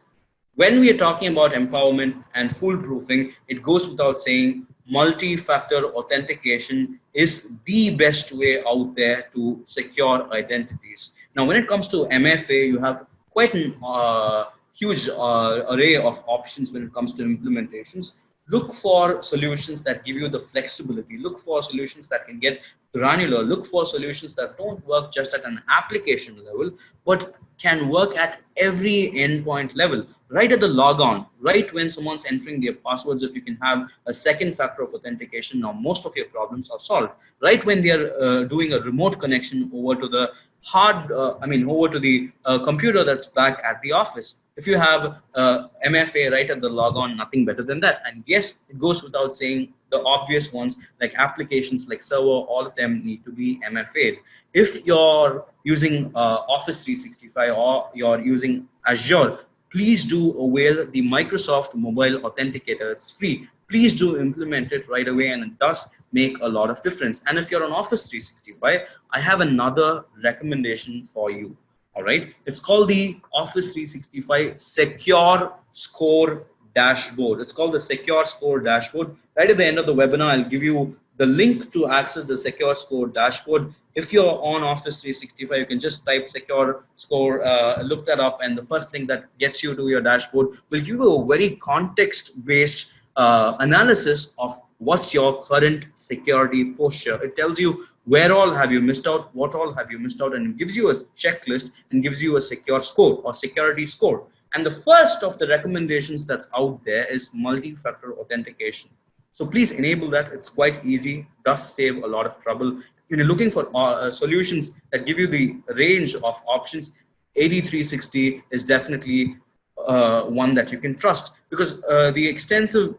when we are talking about empowerment and foolproofing, it goes without saying multi-factor authentication is the best way out there to secure identities. Now, when it comes to MFA, you have quite a huge array of options when it comes to implementations. Look for solutions that give you the flexibility. Look for solutions that can get granular. Look for solutions that don't work just at an application level, but can work at every endpoint level, right at the logon, right when someone's entering their passwords. If you can have a second factor of authentication, now most of your problems are solved. Right when they're doing a remote connection over to the over to the computer that's back at the office. If you have MFA right at the logon, nothing better than that. And yes, it goes without saying the obvious ones like applications like server, all of them need to be MFA'd. If you're using Office 365 or you're using Azure, please do avail the Microsoft Mobile Authenticator. It's free. Please do implement it right away, and it does make a lot of difference. And if you're on Office 365, I have another recommendation for you. All right, it's called the Office 365 Secure Score Dashboard. It's called the Secure Score Dashboard. Right at the end of the webinar, I'll give you the link to access the Secure Score Dashboard. If you're on Office 365, you can just type Secure Score, look that up, and the first thing that gets you to your dashboard will give you a very context-based analysis of what's your current security posture. It tells you where all have you missed out, what all have you missed out, and it gives you a checklist and gives you a secure score or security score. And the first of the recommendations that's out there is multi-factor authentication. So please enable that. It's quite easy, does save a lot of trouble. When you're looking for solutions that give you the range of options, 8360 is definitely one that you can trust, because the extensive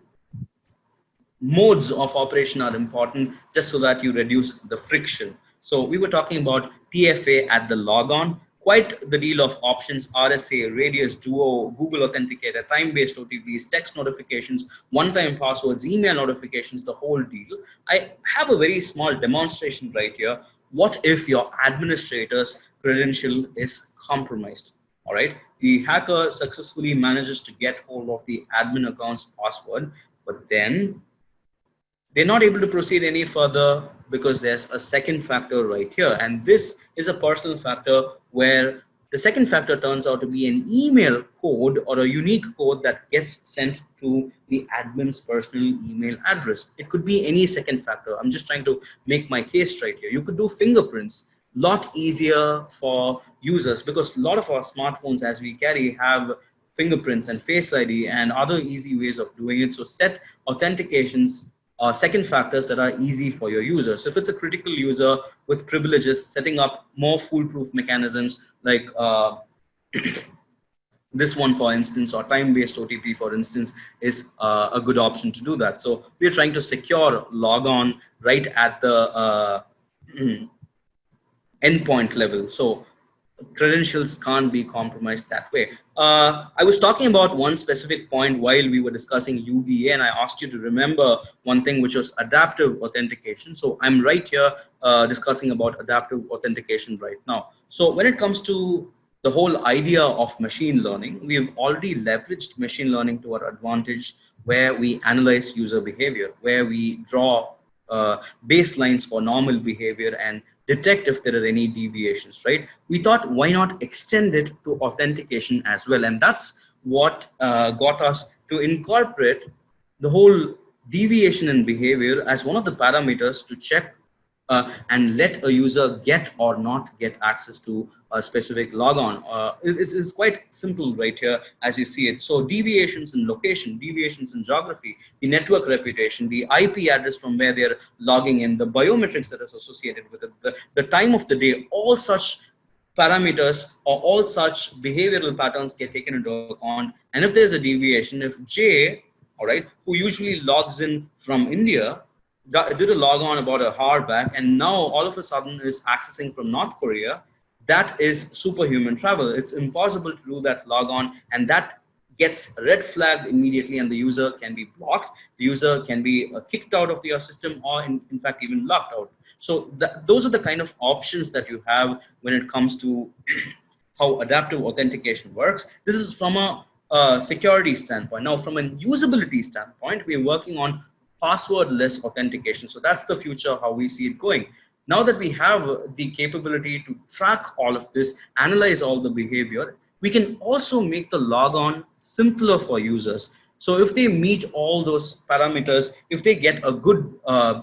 modes of operation are important just so that you reduce the friction. So we were talking about TFA at the logon, quite the deal of options: RSA, Radius, Duo, Google Authenticator, time-based OTPs, text notifications, one-time passwords, email notifications, the whole deal. I have a very small demonstration right here. What if your administrator's credential is compromised? All right, the hacker successfully manages to get hold of the admin account's password, but then they're not able to proceed any further because there's a second factor right here. And this is a personal factor where the second factor turns out to be an email code or a unique code that gets sent to the admin's personal email address. It could be any second factor. I'm just trying to make my case right here. You could do fingerprints. Lot easier for users because a lot of our smartphones as we carry have fingerprints and Face ID and other easy ways of doing it. So set authentications second factors that are easy for your user. So if it's a critical user with privileges, setting up more foolproof mechanisms like this one, for instance, or time-based OTP, for instance, is a good option to do that. So we're trying to secure logon right at the endpoint level. So credentials can't be compromised that way. I was talking about one specific point while we were discussing UBA, and I asked you to remember one thing, which was adaptive authentication. So I'm right here discussing about adaptive authentication right now. So when it comes to the whole idea of machine learning, we have already leveraged machine learning to our advantage, where we analyze user behavior, where we draw baselines for normal behavior and detect if there are any deviations, right? We thought, why not extend it to authentication as well? And that's what got us to incorporate the whole deviation in behavior as one of the parameters to check and let a user get or not get access to a specific logon. It's quite simple right here as you see it. So deviations in location, deviations in geography, the network reputation, the IP address from where they're logging in, the biometrics that is associated with it, the time of the day, all such parameters or all such behavioral patterns get taken into account. And if there's a deviation, if Jay, all right, who usually logs in from India, did a log on about an hour back and now all of a sudden is accessing from North Korea, that is superhuman travel. It's impossible to do that log on, and that gets red flagged immediately, and the user can be blocked, the user can be kicked out of your system, or in fact even locked out. So those are the kind of options that you have when it comes to how adaptive authentication works. This is from a security standpoint. Now, from a usability standpoint, we're working on passwordless authentication. So that's the future, how we see it going. Now that we have the capability to track all of this, analyze all the behavior, we can also make the logon simpler for users. So if they meet all those parameters, if they get a good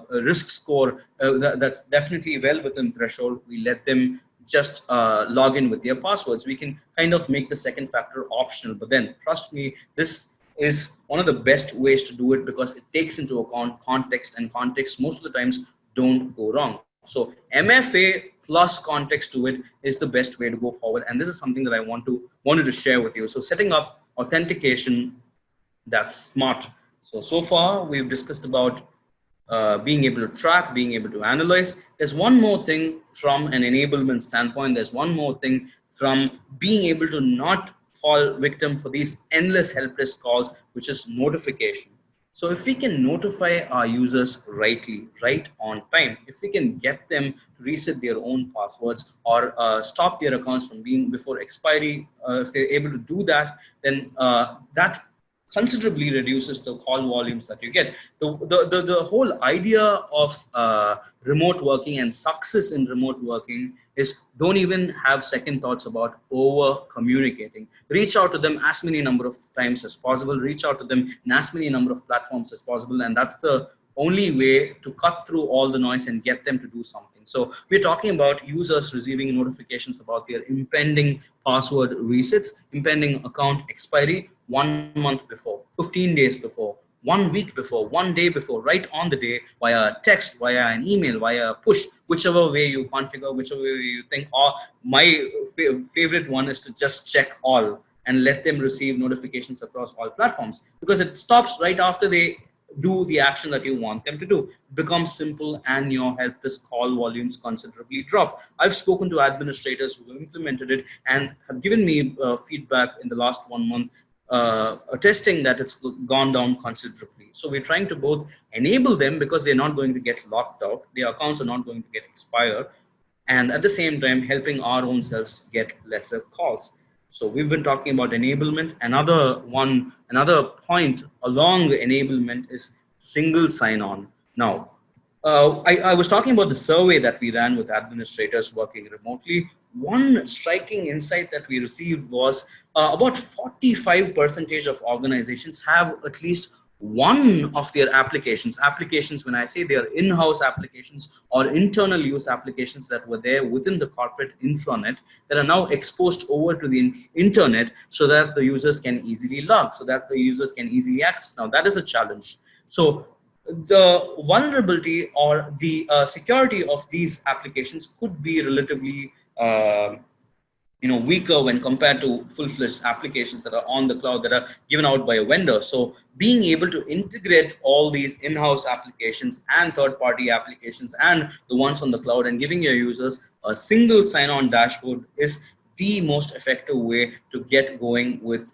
risk score that's definitely well within threshold, we let them just log in with their passwords. We can kind of make the second factor optional, but then trust me, this is one of the best ways to do it because it takes into account context, and context most of the times don't go wrong. So MFA plus context to it is the best way to go forward, and this is something that I wanted to share with you. So setting up authentication that's smart. So far we've discussed about being able to track, being able to analyze. There's one more thing from an enablement standpoint. There's one more thing from being able to not fall victim for these endless helpless calls, which is notification. So if we can notify our users rightly, right on time, if we can get them to reset their own passwords or stop their accounts from being before expiry, if they're able to do that, then that considerably reduces the call volumes that you get. The whole idea of remote working and success in remote working is don't even have second thoughts about over communicating. Reach out to them as many number of times as possible, reach out to them in as many number of platforms as possible, and that's the only way to cut through all the noise and get them to do something. So we're talking about users receiving notifications about their impending password resets, impending account expiry 1 month before, 15 days before, 1 week before, 1 day before, right on the day, via text, via an email, via push, whichever way you configure, whichever way you think. Or my favorite one is to just check all and let them receive notifications across all platforms, because it stops right after they do the action that you want them to do. It becomes simple and your helpless call volumes considerably drop. I've spoken to administrators who have implemented it and have given me feedback in the last 1 month, attesting that it's gone down considerably. So we're trying to both enable them because they're not going to get locked out, their accounts are not going to get expired, and at the same time helping our own selves get lesser calls. So we've been talking about enablement. Another point along the enablement is single sign-on. Now, I was talking about the survey that we ran with administrators working remotely. One striking insight that we received was about 45% of organizations have at least one of their applications, when I say they are in-house applications or internal use applications that were there within the corporate intranet, that are now exposed over to the internet so that the users can easily log, so that the users can easily access. Now that is a challenge. So the vulnerability or the security of these applications could be relatively weaker when compared to full-fledged applications that are on the cloud, that are given out by a vendor. So being able to integrate all these in-house applications and third-party applications and the ones on the cloud, and giving your users a single sign-on dashboard is the most effective way to get going with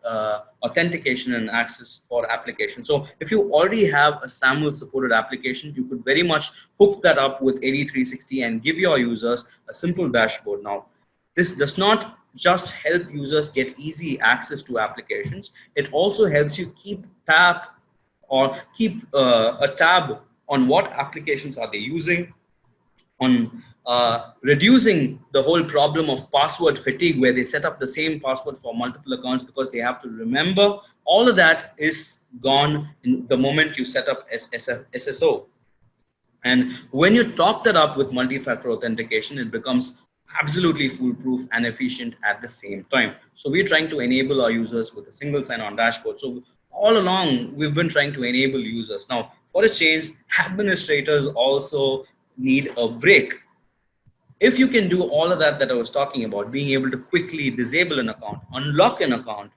authentication and access for applications. So if you already have a SAML supported application, you could very much hook that up with AD360 and give your users a simple dashboard. Now, this does not just help users get easy access to applications. It also helps you keep a tab on what applications are they using, on reducing the whole problem of password fatigue, where they set up the same password for multiple accounts because they have to remember. All of that is gone in the moment you set up SSO. And when you top that up with multi-factor authentication, it becomes absolutely foolproof and efficient at the same time. So we're trying to enable our users with a single sign-on dashboard. So all along, we've been trying to enable users. Now, for a change, administrators also need a break. If you can do all of that I was talking about, being able to quickly disable an account, unlock an account,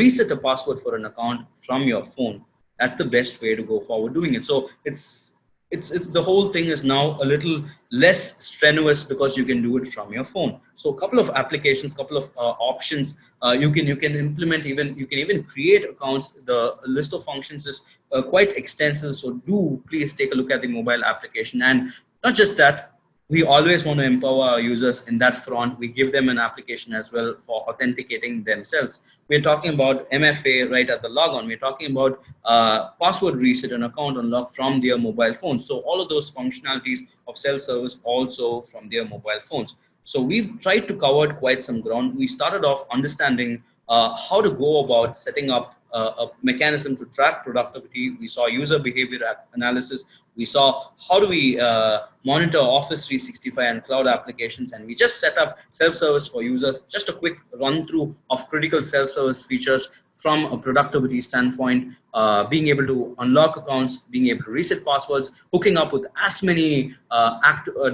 reset a password for an account from your phone, that's the best way to go forward doing it. So it's the whole thing is now a little less strenuous because you can do it from your phone. So a couple of applications, couple of options you can implement. Even you can even create accounts. The list of functions is quite extensive. So do please take a look at the mobile application. And not just that, we always want to empower our users in that front. We give them an application as well for authenticating themselves. We're talking about MFA right at the logon. We're talking about password reset and account unlock from their mobile phones. So all of those functionalities of self-service also from their mobile phones. So we've tried to cover quite some ground. We started off understanding how to go about setting up a mechanism to track productivity. We saw user behavior analysis. We saw how do we monitor Office 365 and cloud applications, and we just set up self-service for users. Just a quick run through of critical self-service features from a productivity standpoint, being able to unlock accounts, being able to reset passwords, hooking up with as many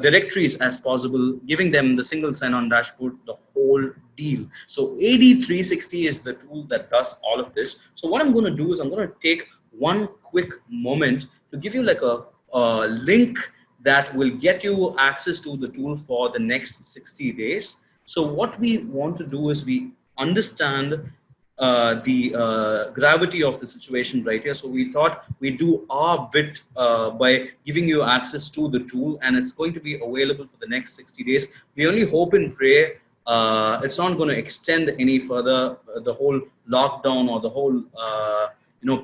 directories as possible, giving them the single sign-on dashboard, the whole deal. So AD360 is the tool that does all of this. So what I'm going to do is I'm going to take one quick moment to give you like a link that will get you access to the tool for the next 60 days. So what we want to do is we understand the gravity of the situation right here. So we thought we'd do our bit by giving you access to the tool, and it's going to be available for the next 60 days. We only hope and pray it's not going to extend any further. The whole lockdown or the whole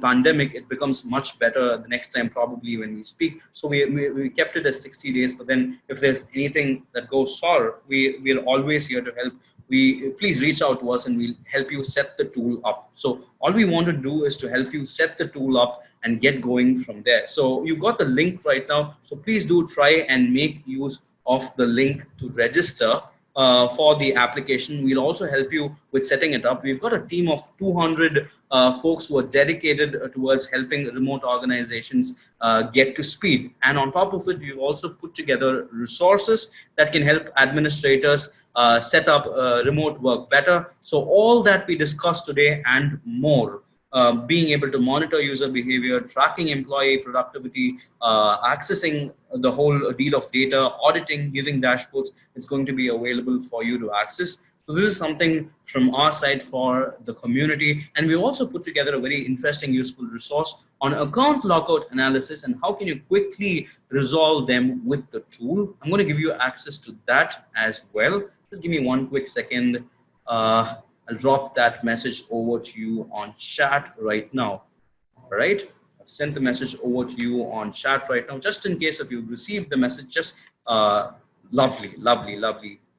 pandemic, it becomes much better the next time probably when we speak. So we kept it as 60 days, but then if there's anything that goes sour, we're always here to help. Please reach out to us and we'll help you set the tool up. So all we want to do is to help you set the tool up and get going from there. So you got the link right now. So please do try and make use of the link to register for the application. We'll also help you with setting it up. We've got a team of 200 folks who are dedicated towards helping remote organizations get to speed. And on top of it, we've also put together resources that can help administrators set up remote work better. So all that we discussed today and more, being able to monitor user behavior, tracking employee productivity, accessing the whole deal of data, auditing, giving dashboards, it's going to be available for you to access. So this is something from our side for the community. And we also put together a very interesting, useful resource on account lockout analysis and how can you quickly resolve them with the tool. I'm going to give you access to that as well. Just give me one quick second. I'll drop that message over to you on chat right now. All right, I've sent the message over to you on chat right now, just in case if you've received the message. Just lovely.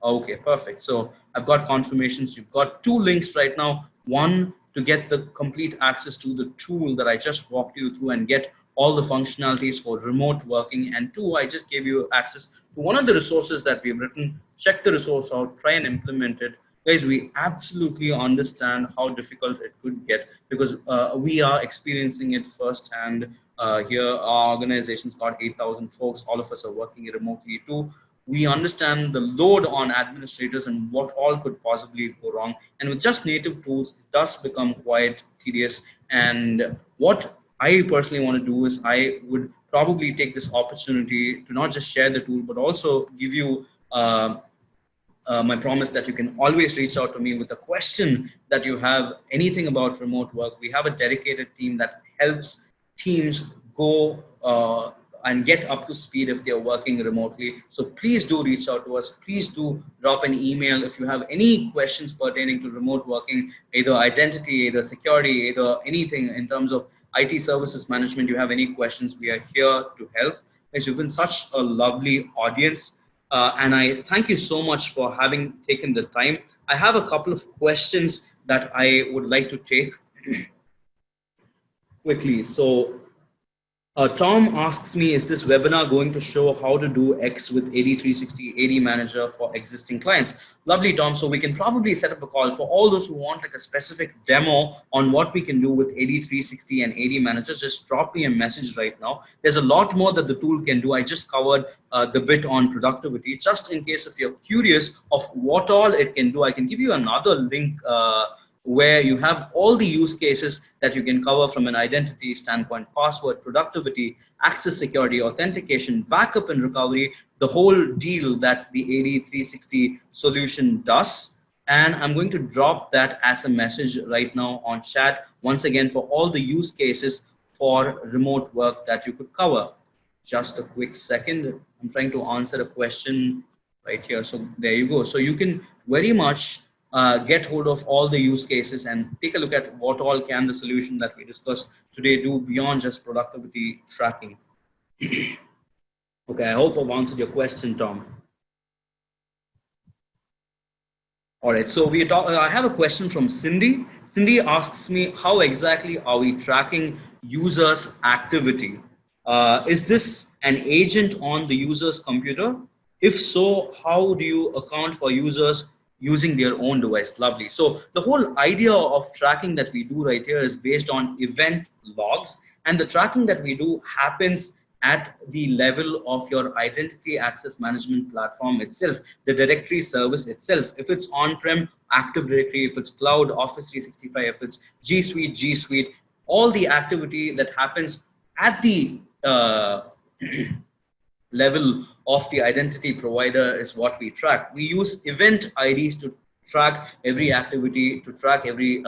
Okay, perfect. So I've got confirmations. You've got two links right now. One to get the complete access to the tool that I just walked you through and get all the functionalities for remote working. And two, I just gave you access to one of the resources that we've written. Check the resource out, try and implement it. Guys, we absolutely understand how difficult it could get because we are experiencing it firsthand. Here, our organization's got 8,000 folks. All of us are working remotely too. We understand the load on administrators and what all could possibly go wrong. And with just native tools, it does become quite tedious. And what I personally want to do is I would probably take this opportunity to not just share the tool, but also give you my promise that you can always reach out to me with a question that you have, anything about remote work. We have a dedicated team that helps teams go and get up to speed if they're working remotely. So please do reach out to us. Please do drop an email if you have any questions pertaining to remote working, either identity, either security, either anything in terms of IT services management. You have any questions, we are here to help. As you've been such a lovely audience. And I thank you so much for having taken the time. I have a couple of questions that I would like to take quickly. So Tom asks me, is this webinar going to show how to do X with AD360 AD Manager for existing clients? Lovely, Tom. So we can probably set up a call for all those who want like a specific demo on what we can do with AD360 and AD Manager. Just drop me a message right now. There's a lot more that the tool can do. I just covered the bit on productivity. Just in case if you're curious of what all it can do, I can give you another link where you have all the use cases that you can cover from an identity standpoint: password, productivity, access security, authentication, backup and recovery, the whole deal that the AD360 solution does. And I'm going to drop that as a message right now on chat, once again, for all the use cases for remote work that you could cover. Just a quick second. I'm trying to answer a question right here. So there you go. So you can very much get hold of all the use cases and take a look at what all can the solution that we discussed today do beyond just productivity tracking. Okay, I hope I've answered your question, Tom. All right, so I have a question from Cindy. Cindy asks me, how exactly are we tracking users' activity? Is this an agent on the user's computer? If so, how do you account for users using their own device? Lovely. So the whole idea of tracking that we do right here is based on event logs, and the tracking that we do happens at the level of your identity access management platform itself, the directory service itself. If it's on-prem, Active Directory; if it's cloud, Office 365; if it's G Suite, G Suite, all the activity that happens at the level of the identity provider is what we track. We use event IDs to track every activity, to track every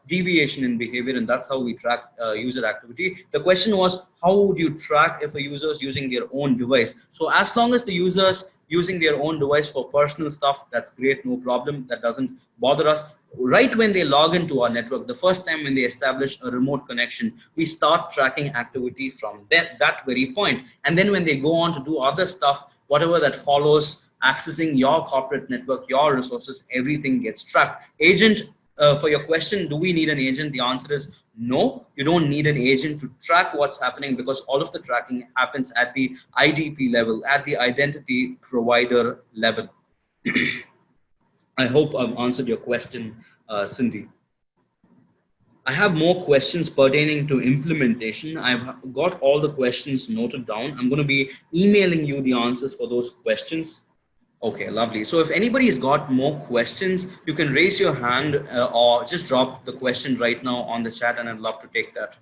deviation in behavior, and that's how we track user activity. The question was, how would you track if a user is using their own device? So as long as the users using their own device for personal stuff, that's great, no problem, that doesn't bother us. Right when they log into our network, the first time when they establish a remote connection, we start tracking activity from that very point. And then when they go on to do other stuff, whatever that follows, accessing your corporate network, your resources, everything gets tracked. Agent, for your question, do we need an agent? The answer is no, you don't need an agent to track what's happening, because all of the tracking happens at the IDP level, at the identity provider level. I hope I've answered your question, Cindy. I have more questions pertaining to implementation. I've got all the questions noted down. I'm going to be emailing you the answers for those questions. Okay, lovely. So if anybody's got more questions, you can raise your hand or just drop the question right now on the chat, and I'd love to take that.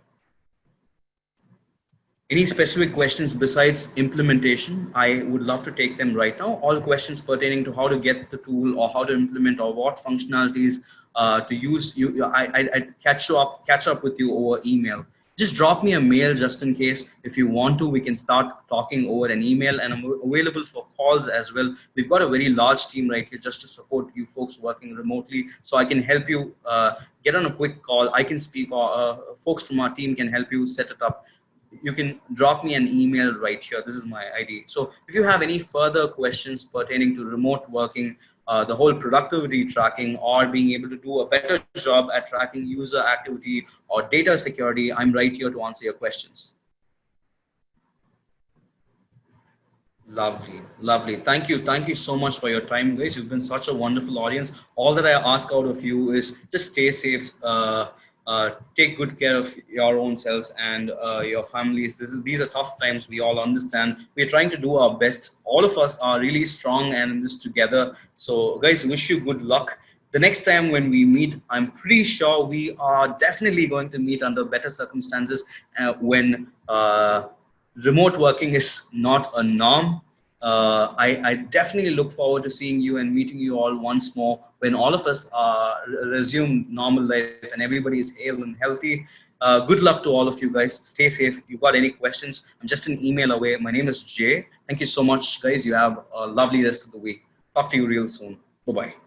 Any specific questions besides implementation? I would love to take them right now. All questions pertaining to how to get the tool or how to implement or what functionalities to use. I catch up with you over email. Just drop me a mail just in case. If you want to, we can start talking over an email, and I'm available for calls as well. We've got a very large team right here just to support you folks working remotely. So I can help you get on a quick call. I can speak, or folks from our team can help you set it up. You can drop me an email right here. This is my ID. So if you have any further questions pertaining to remote working, the whole productivity tracking, or being able to do a better job at tracking user activity or data security, I'm right here to answer your questions. Lovely, lovely. Thank you so much for your time, guys. You've been such a wonderful audience. All that I ask out of you is just stay safe, take good care of your own selves and your families. These are tough times. We all understand. We're trying to do our best. All of us are really strong and in this together. So, guys, wish you good luck. The next time when we meet, I'm pretty sure we are definitely going to meet under better circumstances when remote working is not a norm. I definitely look forward to seeing you and meeting you all once more when all of us resume normal life and everybody is hale and healthy. Good luck to all of you guys. Stay safe. If you've got any questions, I'm just an email away. My name is Jay. Thank you so much, guys. You have a lovely rest of the week. Talk to you real soon. Bye-bye.